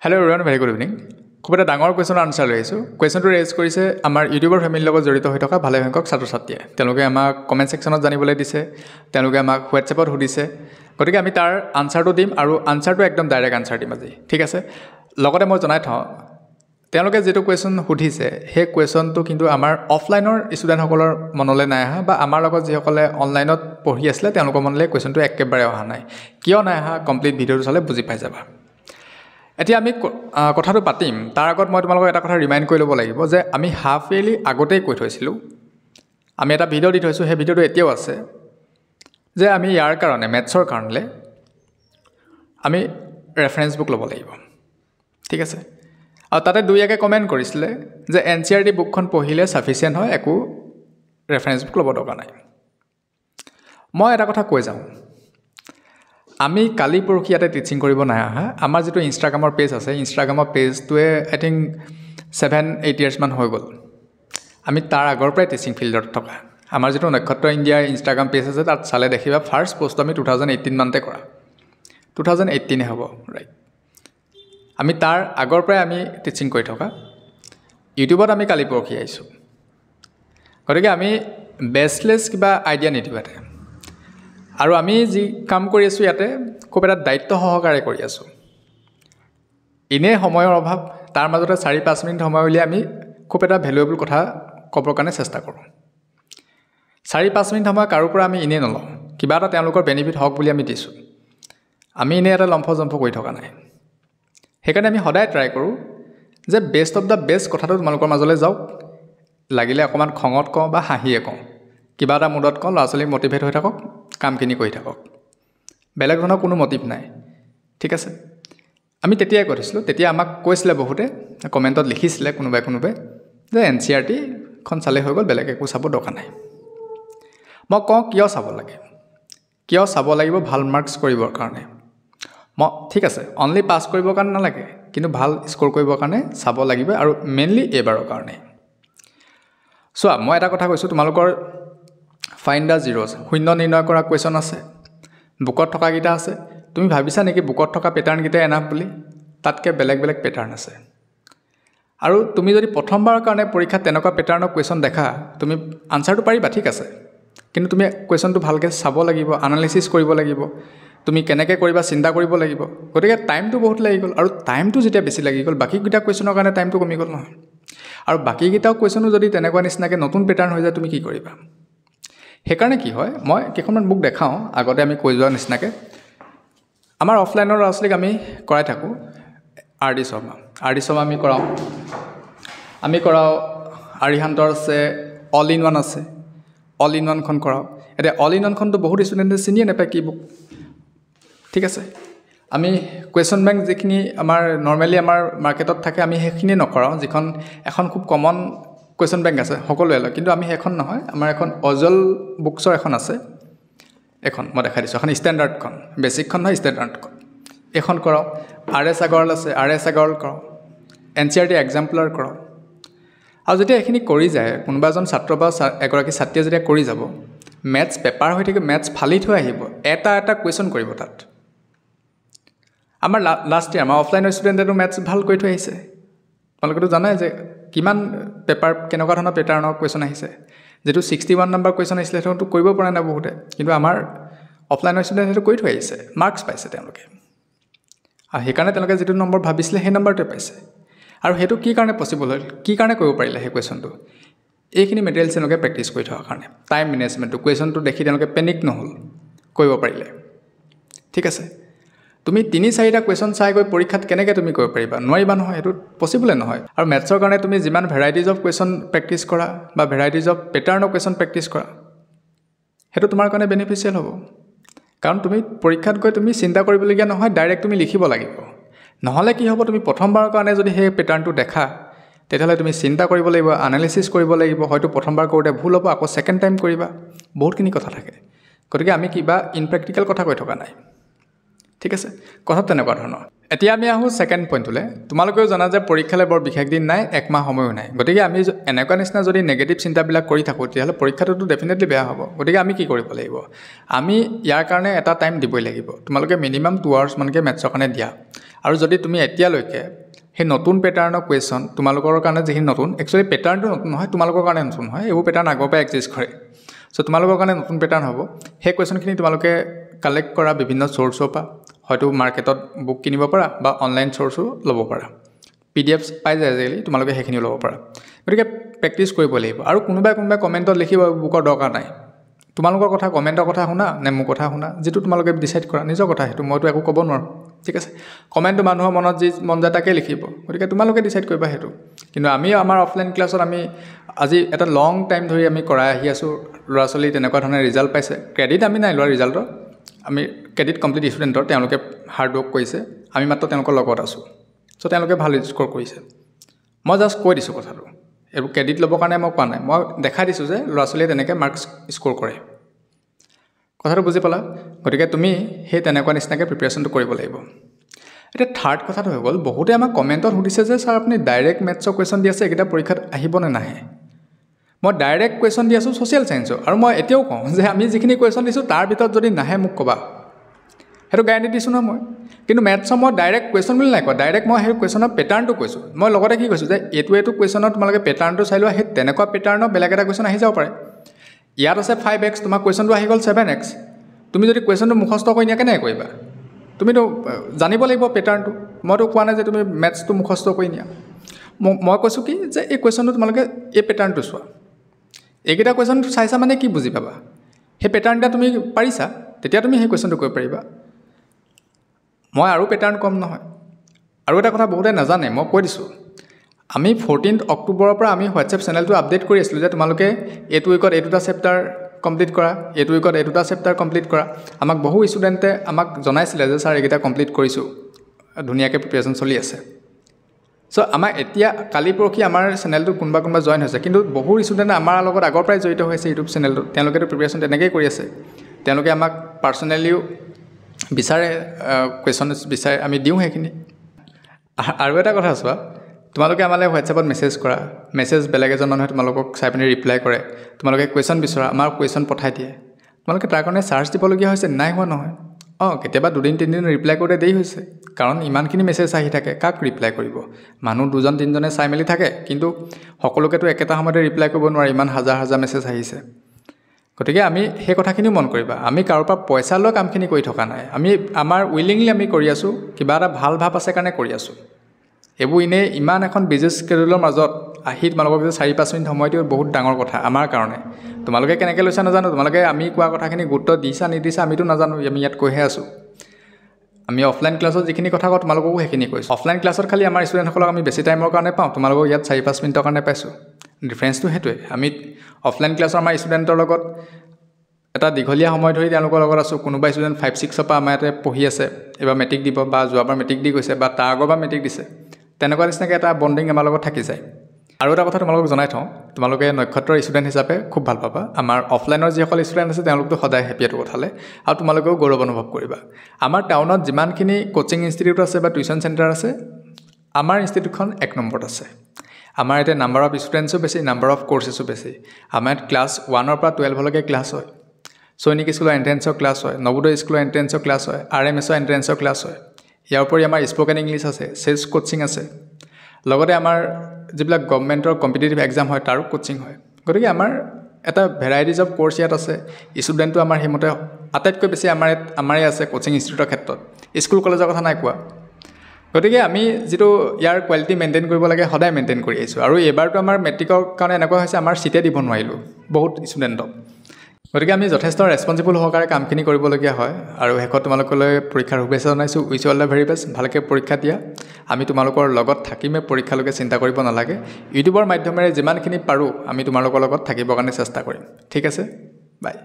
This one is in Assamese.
Hello everyone, very good evening. খুব এটা ডাঙৰ কোৱেশ্যনৰ আনসাৰ লৈ আহিছোঁ। কোৱেশ্যনটো ৰেজ কৰিছে আমাৰ ইউটিউবৰ ফেমিলিৰ লগত জড়িত হৈ থকা ভালে সংখ্যক ছাত্ৰ ছাত্ৰীয়ে। তেওঁলোকে আমাক কমেণ্ট ছেকশ্যনত জানিবলৈ দিছে, তেওঁলোকে আমাক হোৱাটছএপত সুধিছে। গতিকে আমি তাৰ আনসাৰটো দিম আৰু আনসাৰটো একদম ডাইৰেক্ট আনসাৰ দিম আজি, ঠিক আছে? লগতে মই জনাই থওঁ, তেওঁলোকে যিটো কুৱেশ্যন সুধিছে সেই কুৱেশ্যনটো কিন্তু আমাৰ অফলাইনৰ ষ্টুডেণ্টসকলৰ মনলৈ নাই অহা বা আমাৰ লগত যিসকলে অনলাইনত পঢ়ি আছিলে তেওঁলোকৰ মনলৈ কুৱেশ্যনটো একেবাৰে অহা নাই। কিয় নাই অহা কমপ্লিট ভিডিঅ'টো চালে বুজি পাই যাবা। এতিয়া আমি কথাটো পাতিম তাৰ আগত মই তোমালোকক এটা কথা ৰিমাইণ্ড কৰি ল'ব লাগিব যে আমি হাফ ইয়াৰলি আগতেই কৈ থৈছিলোঁ, আমি এটা ভিডিঅ' দি থৈছোঁ, সেই ভিডিঅ'টো এতিয়াও আছে যে আমি ইয়াৰ কাৰণে মেথছৰ কাৰণে আমি ৰেফাৰেঞ্চ বুক ল'ব লাগিব, ঠিক আছে? আৰু তাতে দুই একে কমেণ্ট কৰিছিলে যে NCERT বুকখন পঢ়িলে ছাফিচিয়েণ্ট হয়, একো ৰেফাৰেঞ্চ বুক ল'ব দৰকাৰ নাই। মই এটা কথা কৈ যাওঁ, আমি কালি পৰহি ইয়াতে টিচিং কৰিব নাই অহা। আমাৰ যিটো ইনষ্টাগ্ৰামৰ পেজ আছে, ইনষ্টাগ্ৰামৰ পেজটোৱে আই থিংক 7-8 ইয়াৰ্ছমান হৈ গ'ল। আমি তাৰ আগৰ পৰাই টিচিং ফিল্ডত থকা। আমাৰ যিটো নক্ষত্ৰ ইণ্ডিয়াৰ ইনষ্টাগ্ৰাম পেজ আছে তাত চালে দেখিবা ফাৰ্ষ্ট পষ্ট আমি 2018 মানতে কৰা, 2018 হ'ব, ৰাইট? আমি তাৰ আগৰ পৰাই আমি টিচিং কৰি থকা। ইউটিউবত আমি কালি পৰহি আহিছোঁ, গতিকে আমি বেচলেছ কিবা আইডিয়া নিদিওঁ ইয়াতে। আৰু আমি যি কাম কৰি আছোঁ ইয়াতে খুব এটা দায়িত্ব সহকাৰে কৰি আছোঁ। এনেই সময়ৰ অভাৱ, তাৰ মাজতে 4-5 মিনিট সময় উলিয়াই আমি খুব এটা ভেলুৱেবল কথা ক'বৰ কাৰণে চেষ্টা কৰোঁ। 4-5 মিনিট সময় কাৰো পৰা আমি এনেই নলওঁ, কিবা এটা তেওঁলোকৰ বেনিফিট হওক বুলি আমি দিছোঁ। আমি এনেই এটা লম্ফ-জম্ফ কৰি থকা নাই। সেইকাৰণে আমি সদায় ট্ৰাই কৰোঁ যে বেষ্ট অফ দ্য বেষ্ট কথাটো তোমালোকৰ মাজলৈ যাওক, লাগিলে অকণমান খঙত কওঁ বা হাঁহিয়ে কওঁ, কিবা এটা মুডত কওঁ, ল'ৰা ছোৱালী মটিভেট হৈ থাকক, কামখিনি কৰি থাকক, বেলেগ ধৰণৰ কোনো মটিভ নাই, ঠিক আছে? আমি তেতিয়াই কৈছিলোঁ, তেতিয়া আমাক কৈছিলে বহুতে, কমেণ্টত লিখিছিলে কোনোবাই যে NCERTখন চালেই হৈ গ'ল, বেলেগ একো চাব দৰকাৰ নাই। মই কওঁ কিয় চাব লাগে, কিয় চাব লাগিব? ভাল মাৰ্কছ কৰিবৰ কাৰণে। ঠিক আছে, অনলি পাছ কৰিবৰ কাৰণে নালাগে, কিন্তু ভাল স্ক'ৰ কৰিবৰ কাৰণে চাব লাগিব, আৰু মেইনলি এইবাৰৰ কাৰণে। চোৱা, মই এটা কথা কৈছোঁ, তোমালোকৰ ফাইণ্ড দ্য জিৰ'জ, শূন্য নিৰ্ণয় কৰা কুৱেশ্যন আছে, বুকত থকাকেইটা আছে। তুমি ভাবিছা নেকি বুকত থকা পেটাৰ্ণকেইটাই এনাফ বুলি? তাতকৈ বেলেগ বেলেগ পেটাৰ্ণ আছে। আৰু তুমি যদি প্ৰথমবাৰৰ কাৰণে পৰীক্ষাত তেনেকুৱা পেটাৰ্ণৰ কুৱেশ্যন দেখা, তুমি আনচাৰটো পাৰিবা, ঠিক আছে, কিন্তু তুমি কুৱেশ্যনটো ভালকৈ চাব লাগিব, এনালাইচিছ কৰিব লাগিব, তুমি কেনেকৈ কৰিবা চিন্তা কৰিব লাগিব। গতিকে টাইমটো বহুত লাগি গ'ল, আৰু টাইমটো যেতিয়া বেছি লাগি গ'ল বাকীকেইটা কুৱেশ্যনৰ কাৰণে টাইমটো কমি গ'ল নহয়। আৰু বাকীকেইটাও কুৱেশ্যনো যদি তেনেকুৱা নিচিনাকৈ নতুন পেটাৰ্ণ হৈ যায় তুমি কি কৰিবা? সেইকাৰণে কি হয়, মই কেইখনমান বুক দেখাওঁ, আগতে আমি কৈ যোৱা নিচিনাকৈ আমাৰ অফলাইনৰ ল'ৰা ছোৱালীক আমি কৰাই থাকোঁ। RD শৰ্মা আমি কৰাওঁ, আৰিহান্তৰ আছে, অল ইন ওৱান আছে, অল ইন ওৱানখন কৰাওঁ। এতিয়া অল ইন ওৱানখনতো বহুত ষ্টুডেণ্টে চিনিয়ে নাপায় কি বুক, ঠিক আছে? আমি কুৱেশ্যন বেংক যিখিনি আমাৰ নৰ্মেলি আমাৰ মাৰ্কেটত থাকে আমি সেইখিনি নকৰাওঁ, যিখন এখন খুব কমন কুৱেশ্যন বেংক আছে সকলোৱে লয়, কিন্তু আমি সেইখন নহয়, আমাৰ এখন অজল বুকছৰ এখন আছে, এখন মই দেখাই দিছোঁ, এখন ষ্টেণ্ডাৰ্ডখন, বেছিকখন নহয় ষ্টেণ্ডাৰ্ডখন, এইখন কৰাওঁ। RS আগৰৱাল আছে, RS আগৰৱাল কৰাওঁ, NCERT এক্সাম্পলাৰ কৰাওঁ। আৰু যেতিয়া এইখিনি কৰি যায়, কোনোবা এজন ছাত্ৰ বা এগৰাকী ছাত্ৰীয়ে যেতিয়া কৰি যাব, মেথছ পেপাৰ হৈ থাকে, মেথছ ফালি থৈ আহিব, এটা কুৱেশ্যন কৰিব তাত। আমাৰ লাষ্ট ইয়াৰ আমাৰ অফলাইনৰ ষ্টুডেণ্টেতো মেথছ ভাল কৰি থৈ আহিছে, তোমালোকেতো জানাই যে কিমান পেপাৰ কেনেকুৱা ধৰণৰ পেটাৰ্ণৰ কুৱেশ্যন আহিছে। যিটো 61 নম্বৰ কুৱেশ্যন আহিছিলে সেইটো কৰিব পৰা নাই বহুতে, কিন্তু আমাৰ অফলাইনৰ ষ্টুডেণ্ট সেইটো কৰি থৈ আহিছে, মাৰ্কছ পাইছে তেওঁলোকে। আৰু সেইকাৰণে তেওঁলোকে যিটো নম্বৰ ভাবিছিলে সেই নম্বৰটোৱে পাইছে। আৰু সেইটো কি কাৰণে পচিবল হ'ল, কি কাৰণে কৰিব পাৰিলে সেই কুৱেশ্যনটো? এইখিনি মেটেৰিয়েলছ তেওঁলোকে প্ৰেক্টিছ কৰি থকাৰ কাৰণে, টাইম মেনেজমেণ্টটো, কুৱেশ্যনটো দেখি তেওঁলোকে পেনিক নহ'ল, কৰিব পাৰিলে, ঠিক আছে? তুমি 3-4টা কুৱেশ্যন চাই গৈ পৰীক্ষাত কেনেকৈ তুমি কৰিব পাৰিবা? নোৱাৰিবা নহয়, সেইটো পচিবলে নহয়। আৰু মেথছৰ কাৰণে তুমি যিমান ভেৰাইটিজ অফ কুৱেশ্যন প্ৰেক্টিছ কৰা বা varieties of pattern of question practice কৰা, সেইটো তোমাৰ কাৰণে বেনিফিচিয়েল হ'ব। কাৰণ তুমি পৰীক্ষাত গৈ তুমি চিন্তা কৰিবলগীয়া নহয়, ডাইৰেক্ট তুমি লিখিব লাগিব। নহ'লে কি হ'ব, তুমি প্ৰথমবাৰৰ কাৰণে যদি সেই পেটাৰ্ণটো দেখা, তেতিয়াহ'লে তুমি চিন্তা কৰিব লাগিব, এনালাইচিছ কৰিব লাগিব, হয়তো প্ৰথমবাৰ কৰোঁতে ভুল হ'ব, আকৌ ছেকেণ্ড টাইম কৰিবা, বহুতখিনি কথা থাকে। গতিকে আমি কিবা ইনপ্ৰেক্টিকেল কথা কৈ থকা নাই, ঠিক আছে? কথা তেনেকুৱা ধৰণৰ। এতিয়া আমি আহোঁ ছেকেণ্ড পইণ্টটোলৈ। তোমালোকেও জানা যে পৰীক্ষালৈ বৰ বিশেষ দিন নাই, 1 মাহ সময়ো নাই। গতিকে আমি এনেকুৱা নিচিনা যদি নেগেটিভ চিন্তাবিলাক কৰি থাকোঁ, তেতিয়াহ'লে পৰীক্ষাটোতো ডেফিনেটলি বেয়া হ'ব। গতিকে আমি কি কৰিব লাগিব? আমি ইয়াৰ কাৰণে এটা টাইম দিবই লাগিব। তোমালোকে মিনিমাম 2 আৱাৰ্ছ মানকৈ মেথছৰ কাৰণে দিয়া। আৰু যদি তুমি এতিয়ালৈকে সেই নতুন পেটাৰ্ণৰ কুৱেশ্যন তোমালোকৰ কাৰণে যিখিনি নতুন একচুৱেলি পেটাৰ্ণটো নতুন নহয় তোমালোকৰ কাৰণে নতুন হয় এইবোৰ পেটাৰ্ণ আগৰ পৰাই এক্সিষ্ট কৰে চ' তোমালোকৰ কাৰণে নতুন পেটাৰ্ণ হ'ব সেই কুৱেশ্যনখিনি তোমালোকে কালেক্ট কৰা বিভিন্ন চ'ৰ্চৰ পৰা হয়তো মাৰ্কেটত বুক কিনিব পাৰা বা অনলাইন চ'ৰ্চো ল'ব পাৰা PDF পাই যায় আজিকালি তোমালোকে সেইখিনিও ল'ব পাৰা গতিকে প্ৰেক্টিছ কৰিব লাগিব আৰু কোনোবাই কমেণ্টত লিখিব বুকৰ দৰকাৰ নাই তোমালোকৰ কথা কমেণ্টৰ কথা শুনা নে মোৰ কথা শুনা যিটো তোমালোকে ডিচাইড কৰা নিজৰ কথা সেইটো মইতো একো ক'ব নোৱাৰোঁ ঠিক আছে কমেণ্টটো মানুহৰ মনত যি মন যায় তাকে লিখিব গতিকে তোমালোকে ডিচাইড কৰিবা সেইটো কিন্তু আমি আমাৰ অফলাইন ক্লাছত আমি আজি এটা লং টাইম ধৰি আমি কৰাই আহি আছোঁ ল'ৰা ছোৱালী তেনেকুৱা ধৰণে ৰিজাল্ট পাইছে ক্ৰেডিট আমি নাই লোৱা ৰিজাল্টৰ আমি ক্ৰেডিট কমপ্লিট ষ্টুডেণ্টৰ তেওঁলোকে হাৰ্ড ৱৰ্ক কৰিছে আমি মাত্ৰ তেওঁলোকৰ লগত আছোঁ চ' তেওঁলোকে ভাল স্ক'ৰ কৰিছে মই জাষ্ট কৈ দিছোঁ কথাটো এইবোৰ ক্ৰেডিট ল'বৰ কাৰণে মই কোৱা নাই মই দেখাই দিছোঁ যে ল'ৰা ছোৱালীয়ে তেনেকৈ মাৰ্কছ স্ক'ৰ কৰে কথাটো বুজি পালা গতিকে তুমি সেই তেনেকুৱা নিচিনাকৈ প্ৰিপেৰেশ্যনটো কৰিব লাগিব এতিয়া থাৰ্ড কথাটো হৈ গ'ল বহুতে আমাক কমেণ্টত সুধিছে যে ছাৰ আপুনি ডাইৰেক্ট মেথছৰ কুৱেশ্যন দি আছে এইকেইটা পৰীক্ষাত আহিব নে নাহে মই ডাইৰেক্ট কুৱেশ্যন দি আছোঁ ছ'চিয়েল ছায়েন্সৰ আৰু মই এতিয়াও কওঁ যে আমি যিখিনি কুৱেশ্যন দিছোঁ তাৰ ভিতৰত যদি নাহে মোক ক'বা সেইটো গেৰাণ্টি দিছোঁ নহয় মই কিন্তু মেথছৰ মই ডাইৰেক্ট কুৱেশ্যন বুলি নাই কোৱা ডাইৰেক্ট মই সেই কুৱেশ্যনৰ পেটাৰ্ণটো কৈছোঁ মই লগতে কি কৈছোঁ যে এইটো কুৱেশ্যনত তোমালোকে পেটাৰ্ণটো চাই লোৱা সেই তেনেকুৱা পেটাৰ্ণৰ বেলেগ এটা কুৱেশ্যন আহি যাব পাৰে ইয়াত আছে 5x তোমাৰ কুৱেশ্যনটো আহি গ'ল 7x তুমি যদি কুৱেশ্যনটো মুখস্থ কৰি নিয়া কেনেকৈ কৰিবা তুমিতো জানিব লাগিব পেটাৰ্ণটো মইতো কোৱা নাই যে তুমি মেথছটো মুখস্থ কৰি নিয়া মই কৈছোঁ কি যে এই কুৱেশ্যনটো তোমালোকে এই পেটাৰ্ণটো চোৱা এইকেইটা কুৱেশ্যন চাইছা মানে কি বুজি পাবা সেই পেটাৰ্ণটা তুমি পাৰিছা তেতিয়া তুমি সেই কুৱেশ্যনটো কৰিব পাৰিবা মই আৰু পেটাৰ্ণ কম নহয় আৰু এটা কথা বহুতে নাজানে মই কৈ দিছোঁ আমি 14 অক্টোবৰৰ পৰা আমি হোৱাটছএপ চেনেলটো আপডেট কৰি আছিলোঁ যে তোমালোকে এইটো উইকত এই দুটা চেপ্টাৰ কমপ্লিট কৰা এইটো উইকত এই দুটা চেপ্টাৰ কমপ্লিট কৰা আমাক বহু ষ্টুডেণ্টে আমাক জনাইছিলে যে ছাৰ এইকেইটা কমপ্লিট কৰিছোঁ ধুনীয়াকৈ প্ৰিপেৰেশ্যন চলি আছে চ' আমাৰ এতিয়া কালি পৰহি আমাৰ চেনেলটো কোনোবা জইন হৈছে কিন্তু বহু ষ্টুডেণ্টে আমাৰ লগত আগৰ পৰাই জড়িত হৈছে ইউটিউব চেনেলটো তেওঁলোকেতো প্ৰিপেৰেশ্যন তেনেকৈয়ে কৰি আছে তেওঁলোকে আমাক পাৰ্চনেলিও বিচাৰে কুৱেশ্যন বিচাৰে আমি দিওঁ সেইখিনি আৰু এটা কথা চোৱা তোমালোকে আমালৈ হোৱাটছএপত মেছেজ কৰা মেছেজ বেলেগ এজন মানুহে তোমালোকক চাই পিনি ৰিপ্লাই কৰে তোমালোকে কুৱেশ্যন বিচৰা আমাৰ কুৱেশ্যন পঠাই দিয়ে তোমালোকে তাৰ কাৰণে চাৰ্জ দিবলগীয়া হৈছে নাই হোৱা নহয় কেতিয়াবা 2-3 দিন ৰিপ্লাই কৰোঁতে দেৰি হৈছে কাৰণ ইমানখিনি মেছেজ আহি থাকে কাক ৰিপ্লাই কৰিব মানুহ 2-3জনে চাই মেলি থাকে কিন্তু সকলোকেতো একেটা সময়তে ৰিপ্লাই কৰিব নোৱাৰে ইমান হাজাৰ মেছেজ আহিছে গতিকে আমি সেই কথাখিনিও মন কৰিবা আমি কাৰোৰ পৰা পইচা লৈ কামখিনি কৰি থকা নাই আমি আমাৰ উইলিংলি আমি কৰি আছোঁ কিবা এটা ভাল ভাৱ আছে কাৰণে কৰি আছোঁ এইবোৰ এনেই ইমান এখন বিজি স্কেডুলৰ মাজত আহি তোমালোকক যে 4-5 মিনিট সময় দিওঁ বহুত ডাঙৰ কথা আমাৰ কাৰণে তোমালোকে কেনেকৈ লৈছা নাজানো তোমালোকে আমি কোৱা কথাখিনি গুৰুত্ব দিছা নিদিছা আমিতো নাজানো আমি ইয়াত কৈহে আছোঁ আমি অফলাইন ক্লাছত যিখিনি কথা কওঁ তোমালোককো সেইখিনি কৈছোঁ অফলাইন ক্লাছত খালি আমাৰ ষ্টুডেণ্টসকলক আমি বেছি টাইমৰ কাৰণে পাওঁ তোমালোকক ইয়াত 4-5 মিনিটৰ কাৰণে পাইছোঁ ডিফাৰেঞ্চটো সেইটোৱে আমি অফলাইন ক্লাছৰ আমাৰ ষ্টুডেণ্টৰ লগত এটা দীঘলীয়া সময় ধৰি তেওঁলোকৰ লগত আছোঁ কোনোবা ষ্টুডেণ্ট 5-6ৰ পৰা আমাৰ ইয়াতে পঢ়ি আছে এবাৰ মেট্ৰিক দিব বা যোৱাবাৰ মেট্ৰিক দি গৈছে বা তাৰ আগৰবাৰ মেট্ৰিক দিছে তেনেকুৱা নিচিনাকৈ এটা বণ্ডিং আমাৰ লগত থাকি যায় আৰু এটা কথা তোমালোকক জনাই থওঁ তোমালোকে নক্ষত্ৰৰ ষ্টুডেণ্ট হিচাপে খুব ভাল পাবা আমাৰ অফলাইনৰ যিসকল ষ্টুডেণ্ট আছে তেওঁলোকতো সদায় হেপী এইটো কথালৈ আৰু তোমালোকেও গৌৰৱ অনুভৱ কৰিবা আমাৰ টাউনত যিমানখিনি কোচিং ইনষ্টিটিউট আছে বা টিউশ্যন চেণ্টাৰ আছে আমাৰ ইনষ্টিটিউটখন 1 নম্বৰত আছে আমাৰ ইয়াতে নাম্বাৰ অফ ষ্টুডেণ্টছো বেছি নাম্বাৰ অফ কোৰ্চেছো বেছি আমাৰ ইয়াত ক্লাছ 1ৰ পৰা 12লৈকে ক্লাছ হয় সৈনিক স্কুলৰ এণ্ট্ৰেঞ্চৰ ক্লাছ হয় নৱোদয় স্কুলৰ এণ্ট্ৰেঞ্চৰ ক্লাছ হয় RMSৰ এণ্ট্ৰেঞ্চৰ ক্লাছ হয় ইয়াৰ উপৰি আমাৰ স্পকেন ইংলিছ আছে চেলছ কোচিং আছে লগতে আমাৰ যিবিলাক গভৰ্ণমেণ্টৰ কম্পিটিটিভ এক্সাম হয় তাৰো কোচিং হয় গতিকে আমাৰ এটা ভেৰাইটিজ অফ কোৰ্চ ইয়াত আছে ষ্টুডেণ্টটো আমাৰ সেইমতে আটাইতকৈ বেছি আমাৰে আছে কোচিং ইনষ্টিটিউটৰ ক্ষেত্ৰত স্কুল কলেজৰ কথা নাই কোৱা গতিকে আমি যিটো ইয়াৰ কোৱালিটি মেইনটেইন কৰিব লাগে সদায় মেইনটেইন কৰি আহিছোঁ আৰু এইবাৰতো আমাৰ মেট্ৰিকৰ কাৰণে এনেকুৱা হৈছে আমাৰ ছিটে দিব নোৱাৰিলোঁ বহুত ষ্টুডেণ্টক গতিকে আমি যথেষ্ট ৰেছপনচিবল সহকাৰে কামখিনি কৰিবলগীয়া হয় আৰু শেষত তোমালোকলৈ পৰীক্ষাৰ শুভেচ্ছা জনাইছোঁ wish all the very best ভালকৈ পৰীক্ষা দিয়া আমি তোমালোকৰ লগত থাকিমেই পৰীক্ষালৈকে চিন্তা কৰিব নালাগে ইউটিউবৰ মাধ্যমেৰে যিমানখিনি পাৰোঁ আমি তোমালোকৰ লগত থাকিবৰ কাৰণে চেষ্টা কৰিম ঠিক আছে বাই